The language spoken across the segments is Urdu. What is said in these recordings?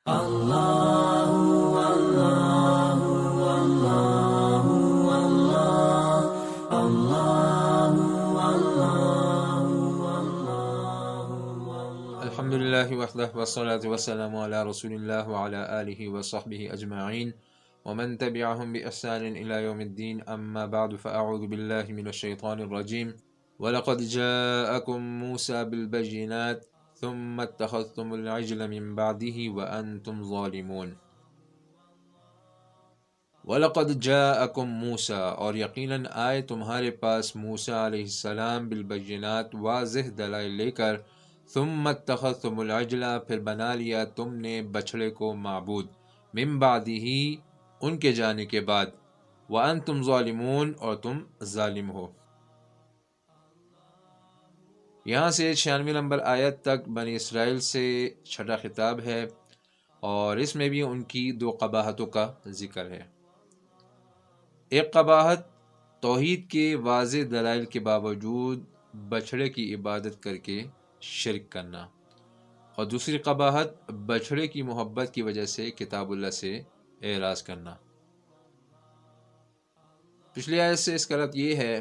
الحمد للہ وحدہ والصلاة والسلام علی رسول اللہ وعلی آلہ وصحبہ اجمعین ومن تبعهم بإحسان إلى يوم الدين أما بعد فأعوذ بالله من الشيطان الرجيم ولقد جاءكم موسى بالبينات ثم اتخذتم العجل من بعده وأنتم ظالمون۔ وَلَقَدْ جَاءَكُمْ موسیٰ، اور یقیناً آئے تمہارے پاس موسیٰ علیہ السلام بالبینات واضح دلائل لے کر، ثم اتخذتم العجل، پھر بنا لیا تم نے بچھڑے کو معبود، من بعدہ، ان کے جانے کے بعد، وَأَنْتُمْ ظَالِمُونَ، اور تم ظالم ہو۔ یہاں سے 96 نمبر آیت تک بنی اسرائیل سے چھٹا خطاب ہے، اور اس میں بھی ان کی دو قباحتوں کا ذکر ہے۔ ایک قباحت توحید کے واضح دلائل کے باوجود بچھڑے کی عبادت کر کے شرک کرنا، اور دوسری قباحت بچھڑے کی محبت کی وجہ سے کتاب اللہ سے اعراض کرنا۔ پچھلی آیت سے اس کا ربط یہ ہے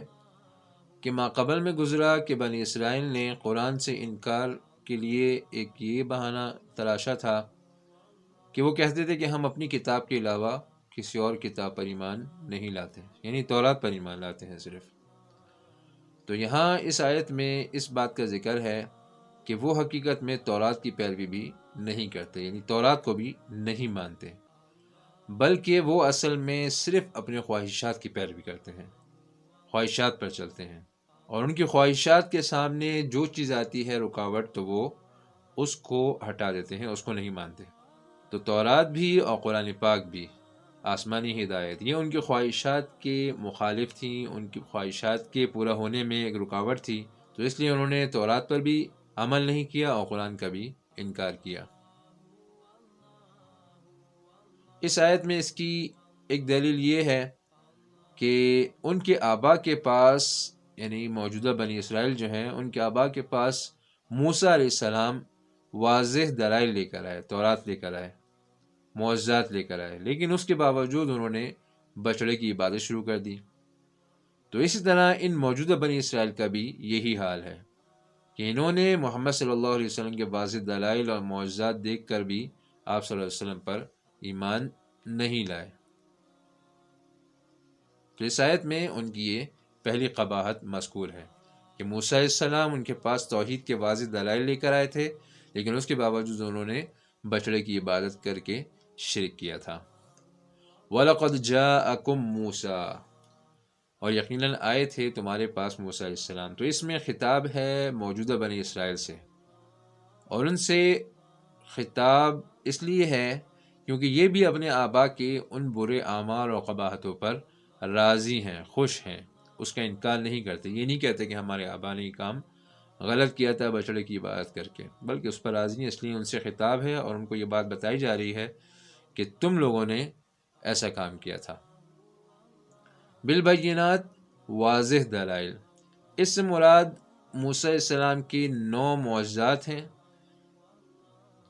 کہ ما قبل میں گزرا کہ بنی اسرائیل نے قرآن سے انکار کے لیے ایک یہ بہانہ تلاشا تھا کہ وہ کہتے تھے کہ ہم اپنی کتاب کے علاوہ کسی اور کتاب پر ایمان نہیں لاتے، یعنی تورات پر ایمان لاتے ہیں صرف۔ تو یہاں اس آیت میں اس بات کا ذکر ہے کہ وہ حقیقت میں تورات کی پیروی بھی نہیں کرتے، یعنی تورات کو بھی نہیں مانتے، بلکہ وہ اصل میں صرف اپنے خواہشات کی پیروی کرتے ہیں، خواہشات پر چلتے ہیں، اور ان کی خواہشات کے سامنے جو چیز آتی ہے رکاوٹ، تو وہ اس کو ہٹا دیتے ہیں، اس کو نہیں مانتے۔ تو تورات بھی اور قرآن پاک بھی، آسمانی ہدایت، یہ ان کی خواہشات کے مخالف تھیں، ان کی خواہشات کے پورا ہونے میں ایک رکاوٹ تھی، تو اس لیے انہوں نے تورات پر بھی عمل نہیں کیا اور قرآن کا بھی انکار کیا۔ اس آیت میں اس کی ایک دلیل یہ ہے کہ ان کے آبا کے پاس، یعنی موجودہ بنی اسرائیل جو ہیں، ان کے آبا کے پاس موسیٰ علیہ السلام واضح دلائل لے کر آئے، تورات لے کر آئے، معجزات لے کر آئے، لیکن اس کے باوجود انہوں نے بچڑے کی عبادت شروع کر دی۔ تو اسی طرح ان موجودہ بنی اسرائیل کا بھی یہی حال ہے کہ انہوں نے محمد صلی اللہ علیہ وسلم کے واضح دلائل اور معجزات دیکھ کر بھی آپ صلی اللہ علیہ وسلم پر ایمان نہیں لائے۔ تو اس آیت میں ان کی یہ پہلی قباحت مذکور ہے کہ موسیٰ علیہ السلام ان کے پاس توحید کے واضح دلائل لے کر آئے تھے، لیکن اس کے باوجود انہوں نے بچڑے کی عبادت کر کے شرک کیا تھا۔ وَلَقَدْ جَاءَكُمْ مُوسَىٰ، اور یقیناً آئے تھے تمہارے پاس موسیٰ علیہ السلام۔ تو اس میں خطاب ہے موجودہ بنی اسرائیل سے، اور ان سے خطاب اس لیے ہے کیونکہ یہ بھی اپنے آبا کے ان برے اعمال اور قباحتوں پر راضی ہیں، خوش ہیں، اس کا انکار نہیں کرتے۔ یہ نہیں کہتے کہ ہمارے آبا نے یہ کام غلط کیا تھا بچڑے کی عبادت کر کے، بلکہ اس پر راضی ہیں، اس لیے ان سے خطاب ہے اور ان کو یہ بات بتائی جا رہی ہے کہ تم لوگوں نے ایسا کام کیا تھا۔ بالبینات، واضح دلائل، اس سے مراد موسیٰ علیہ السلام کی 9 معجزات ہیں،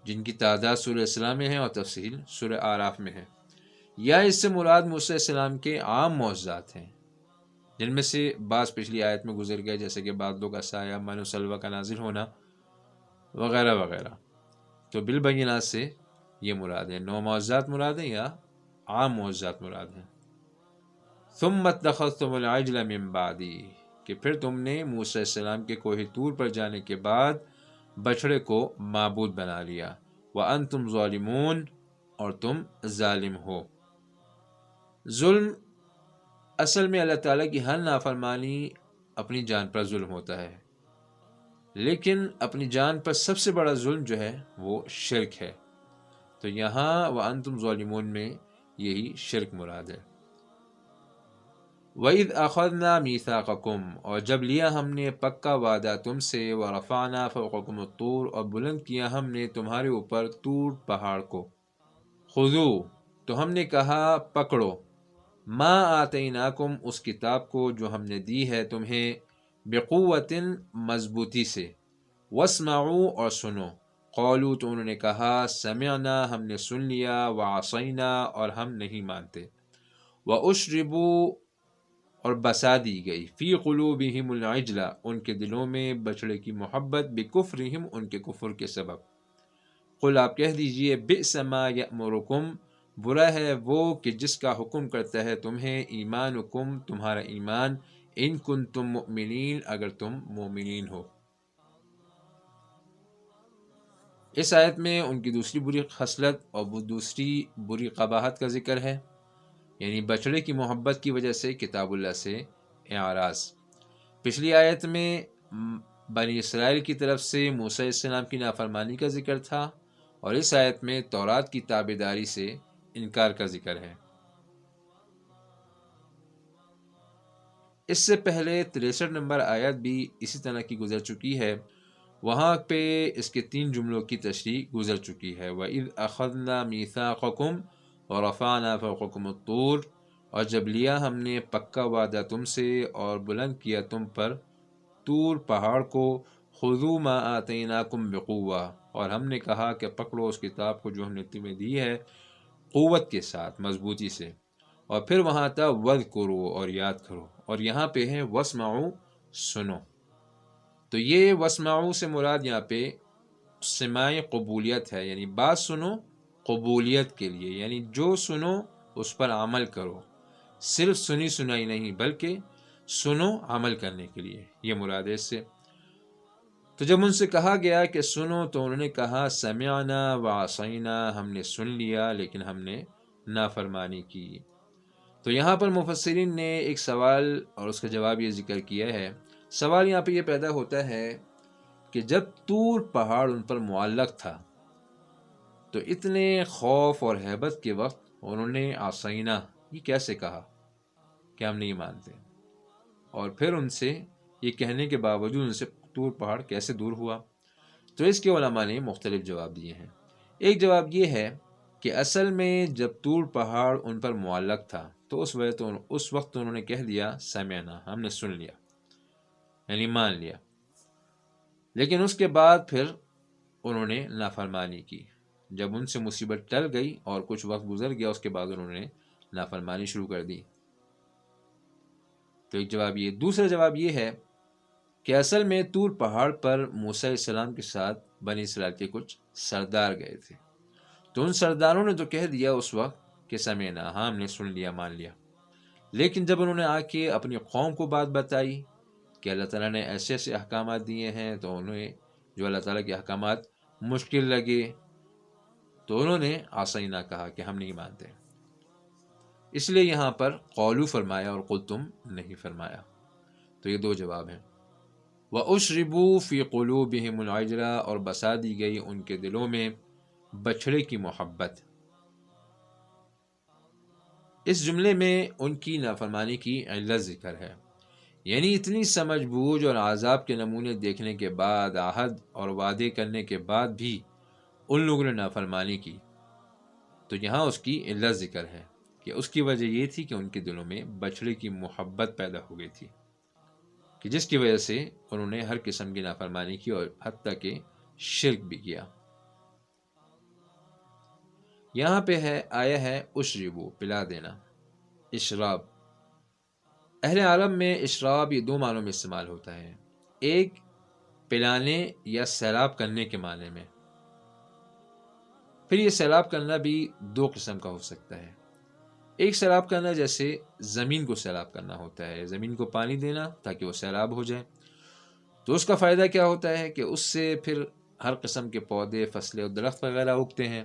جن کی تعداد سورہ اسراء میں ہے اور تفصیل سورہ اعراف میں ہے، یا اس سے مراد موسیٰ علیہ السلام کے عام معجزات ہیں، جن میں سے بعض پچھلی آیت میں گزر گئے، جیسے کہ بادلوں کا سایہ، من و سلوہ کا نازل ہونا وغیرہ وغیرہ۔ تو بالبینات سے یہ مراد ہے، 9 معجزات مراد ہیں یا عام معجزات مراد ہیں۔ ثم اتخذتم العجل من بعدی، کہ پھر تم نے موسیٰ علیہ السلام کے کوہ طور پر جانے کے بعد بچھڑے کو معبود بنا لیا، وانتم ظالمون، اور تم ظالم ہو۔ ظلم اصل میں اللہ تعالیٰ کی ہر نافرمانی اپنی جان پر ظلم ہوتا ہے، لیکن اپنی جان پر سب سے بڑا ظلم جو ہے وہ شرک ہے۔ تو یہاں وانتم ظالمون میں یہی شرک مراد ہے۔ وَإِذْ أَخَذْنَا مِيثَاقَكُمْ، اور جب لیا ہم نے پکا وعدہ تم سے، وَرَفَعْنَا فَوْقَكُمُ الطُّورَ، اور بلند کیا ہم نے تمہارے اوپر طور پہاڑ کو، خُذُوا، تو ہم نے کہا پکڑو، مَا آتَيْنَاكُمْ، اس کتاب کو جو ہم نے دی ہے تمہیں، بِقُوَّةٍ، مضبوطی سے، وَاسْمَعُوا، اور سنو، قالوا تو انہوں نے کہا سمعنا ہم نے سن لیا وعصینا اور ہم نہیں مانتے واشربوا اور بسا دی گئی فی قلوبہم العجل ان کے دلوں میں بچڑے کی محبت بکفرہم ان کے کفر کے سبب قل آپ کہہ دیجئے بئس ما یأمرکم برا ہے وہ کہ جس کا حکم کرتا ہے تمہیں ایمانکم تمہارا ایمان ان کنتم مؤمنین اگر تم مومنین ہو۔ اس آیت میں ان کی دوسری بری خصلت اور وہ دوسری بری قباحت کا ذکر ہے، یعنی بچڑے کی محبت کی وجہ سے کتاب اللہ سے اعراض۔ پچھلی آیت میں بنی اسرائیل کی طرف سے موسیٰ علیہ السلام کی نافرمانی کا ذکر تھا، اور اس آیت میں تورات کی تابعداری سے انکار کا ذکر ہے۔ اس سے پہلے 63 نمبر آیت بھی اسی طرح کی گزر چکی ہے، وہاں پہ اس کے 3 جملوں کی تشریح گزر چکی ہے۔ وَإِذْ أَخَذْنَا مِيثَاقَكُمْ وَرَفَعْنَا فَوْقَكُمُ الطُّورَ اور جب لیا ہم نے پکا وعدہ تم سے اور بلند کیا تم پر طور پہاڑ کو، خُذُوا مَا آتَيْنَاكُمْ بِقُوَّةٍ اور ہم نے کہا کہ پکڑو اس کتاب کو جو ہم نے تمہیں دی ہے قوت کے ساتھ، مضبوطی سے۔ اور پھر وہاں تھا وَاذْكُرُوا اور یاد کرو، اور یہاں پہ ہے وَاسْمَعُوا سنو۔ تو یہ وَاسْمَعُوا سے مراد یہاں پہ سماع قبولیت ہے، یعنی بات سنو قبولیت کے لیے، یعنی جو سنو اس پر عمل کرو، صرف سنی سنائی نہیں بلکہ سنو عمل کرنے کے لیے، یہ مراد ہے اس سے۔ تو جب ان سے کہا گیا کہ سنو تو انہوں نے کہا سمعنا وعصینا ہم نے سن لیا لیکن ہم نے نافرمانی کی۔ تو یہاں پر مفسرین نے ایک سوال اور اس کا جواب یہ ذکر کیا ہے۔ سوال یہاں پہ یہ پیدا ہوتا ہے کہ جب طور پہاڑ ان پر معلق تھا تو اتنے خوف اور ہیبت کے وقت انہوں نے عصینا یہ کیسے کہا کہ ہم نہیں مانتے، اور پھر ان سے یہ کہنے کے باوجود ان سے طور پہاڑ کیسے دور ہوا؟ تو اس کے علماء نے مختلف جواب دیے ہیں۔ ایک جواب یہ ہے کہ اصل میں جب طور پہاڑ ان پر معلق تھا تو اس وقت انہوں نے کہہ دیا سمعنا ہم نے سن لیا، یعنی مان لیا، لیکن اس کے بعد پھر انہوں نے نافرمانی کی۔ جب ان سے مصیبت ٹل گئی اور کچھ وقت گزر گیا اس کے بعد انہوں نے نافرمانی شروع کر دی۔ تو ایک جواب یہ۔ دوسرا جواب یہ ہے کہ اصل میں طور پہاڑ پر موسیٰ علیہ السلام کے ساتھ بنی اسرائیل کے کچھ سردار گئے تھے، تو ان سرداروں نے تو کہہ دیا اس وقت کہ سمعنا ہاں ہم نے سن لیا مان لیا، لیکن جب انہوں نے آ کے اپنی قوم کو بات بتائی کہ اللہ تعالیٰ نے ایسے ایسے احکامات دیے ہیں، تو انہیں جو اللہ تعالیٰ کے احکامات مشکل لگے تو انہوں نے عصینا کہا کہ ہم نہیں مانتے۔ اس لیے یہاں پر قولو فرمایا اور قلتم نہیں فرمایا۔ تو یہ 2 جواب ہیں۔ وَأُشْرِبُوا فِي قُلُوبِهِمُ الْعِجْلَ اور بسا دی گئی ان کے دلوں میں بچھڑے کی محبت۔ اس جملے میں ان کی نافرمانی کی علت ذکر ہے، یعنی اتنی سمجھ بوجھ اور عذاب کے نمونے دیکھنے کے بعد، عہد اور وعدے کرنے کے بعد بھی ان لوگوں نے نافرمانی کی، تو یہاں اس کی علت ذکر ہے کہ اس کی وجہ یہ تھی کہ ان کے دلوں میں بچڑے کی محبت پیدا ہو گئی تھی، کہ جس کی وجہ سے انہوں نے ہر قسم کی نافرمانی کی اور حتیٰ کہ شرک بھی کیا۔ یہاں پہ آیا ہے اشربو پلا دینا، اشراب۔ اہل عرب میں اشراب یہ 2 معنوں میں استعمال ہوتا ہے، ایک پلانے یا سیراب کرنے کے معنی میں، پھر یہ سیراب کرنا بھی 2 قسم کا ہو سکتا ہے۔ ایک سیراب کرنا جیسے زمین کو سیراب کرنا ہوتا ہے، زمین کو پانی دینا تاکہ وہ سیراب ہو جائے، تو اس کا فائدہ کیا ہوتا ہے کہ اس سے پھر ہر قسم کے پودے، فصلیں اور درخت وغیرہ اگتے ہیں۔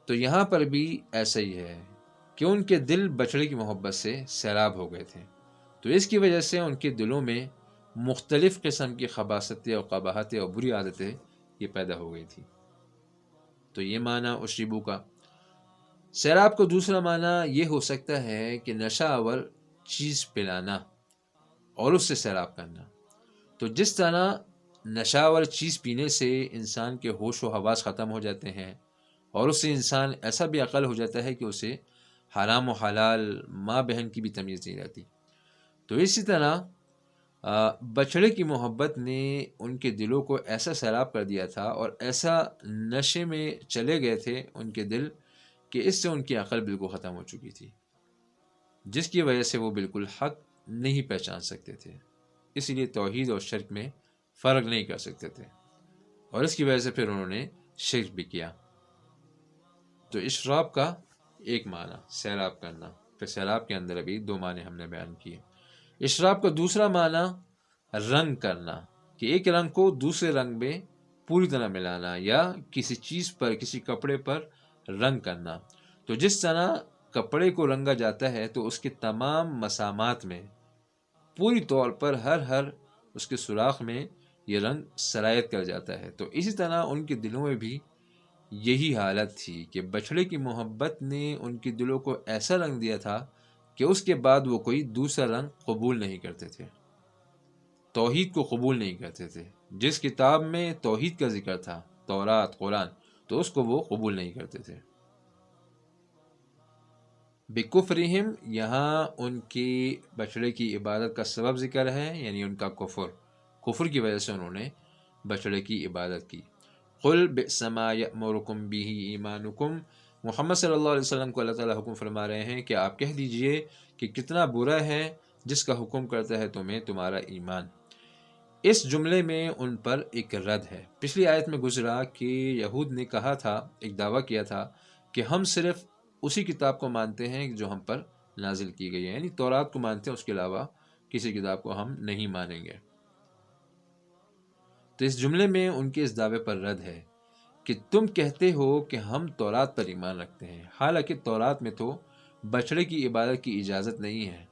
تو یہاں پر بھی ایسا ہی ہے کہ ان کے دل بچڑے کی محبت سے سیراب ہو گئے تھے، تو اس کی وجہ سے ان کے دلوں میں مختلف قسم کی خباثتیں اور قباحتیں اور بری عادتیں یہ پیدا ہو گئی تھی۔ تو یہ معنی اشربو کا۔ سیراب کو دوسرا معنی یہ ہو سکتا ہے کہ نشہ آور چیز پلانا اور اس سے سیراب کرنا۔ تو جس طرح نشہ آور چیز پینے سے انسان کے ہوش و حواس ختم ہو جاتے ہیں اور اس سے انسان ایسا بھی عقل ہو جاتا ہے کہ اسے حرام و حلال، ماں بہن کی بھی تمیز نہیں رہتی، تو اسی طرح بچھڑے کی محبت نے ان کے دلوں کو ایسا سیراب کر دیا تھا اور ایسا نشے میں چلے گئے تھے ان کے دل کہ اس سے ان کی عقل بالکل ختم ہو چکی تھی، جس کی وجہ سے وہ بالکل حق نہیں پہچان سکتے تھے، اسی لیے توحید اور شرک میں فرق نہیں کر سکتے تھے، اور اس کی وجہ سے پھر انہوں نے شرک بھی کیا۔ تو اشراب کا ایک معنی سیراب کرنا، پھر سیراب کے اندر ابھی دو معنی ہم نے بیان کیے۔ اشراب کا دوسرا معنی رنگ کرنا، کہ ایک رنگ کو دوسرے رنگ میں پوری طرح ملانا، یا کسی چیز پر، کسی کپڑے پر رنگ کرنا۔ تو جس طرح کپڑے کو رنگا جاتا ہے تو اس کے تمام مسامات میں پوری طور پر ہر اس کے سوراخ میں یہ رنگ سرایت کر جاتا ہے، تو اسی طرح ان کے دلوں میں بھی یہی حالت تھی کہ بچھڑے کی محبت نے ان کے دلوں کو ایسا رنگ دیا تھا کہ اس کے بعد وہ کوئی دوسرا رنگ قبول نہیں کرتے تھے، توحید کو قبول نہیں کرتے تھے۔ جس کتاب میں توحید کا ذکر تھا، تورات، قرآن، تو اس کو وہ قبول نہیں کرتے تھے۔ بکفرہم، یہاں ان کی بچڑے کی عبادت کا سبب ذکر ہے، یعنی ان کا کفر کی وجہ سے انہوں نے بچڑے کی عبادت کی۔ قل بئس ما یأمرکم بہ ایمانکم، محمد صلی اللہ علیہ وسلم کو اللہ تعالیٰ حکم فرما رہے ہیں کہ آپ کہہ دیجئے کہ کتنا برا ہے جس کا حکم کرتا ہے تمہیں تمہارا ایمان۔ اس جملے میں ان پر ایک رد ہے۔ پچھلی آیت میں گزرا کہ یہود نے کہا تھا، ایک دعویٰ کیا تھا کہ ہم صرف اسی کتاب کو مانتے ہیں جو ہم پر نازل کی گئی ہے، یعنی تورات کو مانتے ہیں، اس کے علاوہ کسی کتاب کو ہم نہیں مانیں گے۔ تو اس جملے میں ان کے اس دعوے پر رد ہے کہ تم کہتے ہو کہ ہم تورات پر ایمان رکھتے ہیں، حالانکہ تورات میں تو بچڑے کی عبادت کی اجازت نہیں ہے،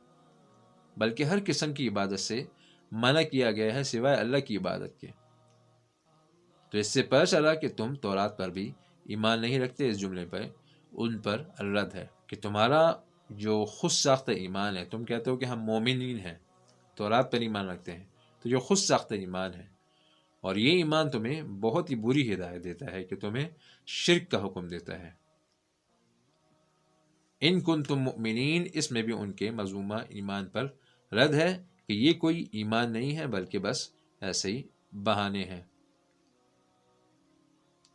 بلکہ ہر قسم کی عبادت سے منع کیا گیا ہے سوائے اللہ کی عبادت کے۔ تو اس سے پتہ چلا کہ تم تورات پر بھی ایمان نہیں رکھتے۔ اس جملے پر ان پر رد ہے کہ تمہارا جو خود ساختہ ایمان ہے، تم کہتے ہو کہ ہم مومنین ہیں، تورات پر ایمان رکھتے ہیں، تو جو خود ساختہ ایمان ہے، اور یہ ایمان تمہیں بہت ہی بری ہدایت دیتا ہے کہ تمہیں شرک کا حکم دیتا ہے۔ ان کنتم مؤمنین، اس میں بھی ان کے مذمومہ ایمان پر رد ہے کہ یہ کوئی ایمان نہیں ہے بلکہ بس ایسے ہی بہانے ہیں۔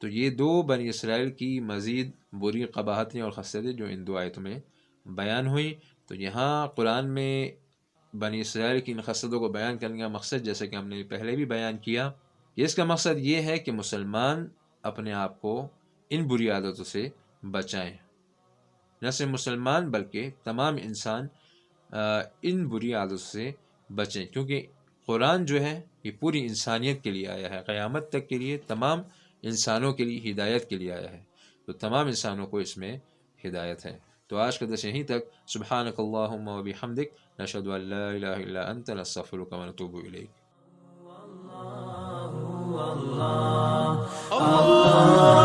تو یہ دو بنی اسرائیل کی مزید بری قباحتیں اور خصلتیں جو ان دو آیتوں میں بیان ہوئی۔ تو یہاں قرآن میں بنی اسرائیل کی ان خصلتوں کو بیان کرنے کا مقصد، جیسے کہ ہم نے پہلے بھی بیان کیا، اس کا مقصد یہ ہے کہ مسلمان اپنے آپ کو ان بری عادتوں سے بچائیں۔ نہ صرف مسلمان بلکہ تمام انسان ان بری عادتوں سے بچیں، کیونکہ قرآن جو ہے یہ پوری انسانیت کے لیے آیا ہے، قیامت تک کے لیے، تمام انسانوں کے لیے ہدایت کے لیے آیا ہے، تو تمام انسانوں کو اس میں ہدایت ہے۔ تو آج کا درس یہیں تک۔ سبحانک اللہم و بحمدک، نشہد ان لا الہ الا انت، نستغفرک و نتوب الیک۔ اللہ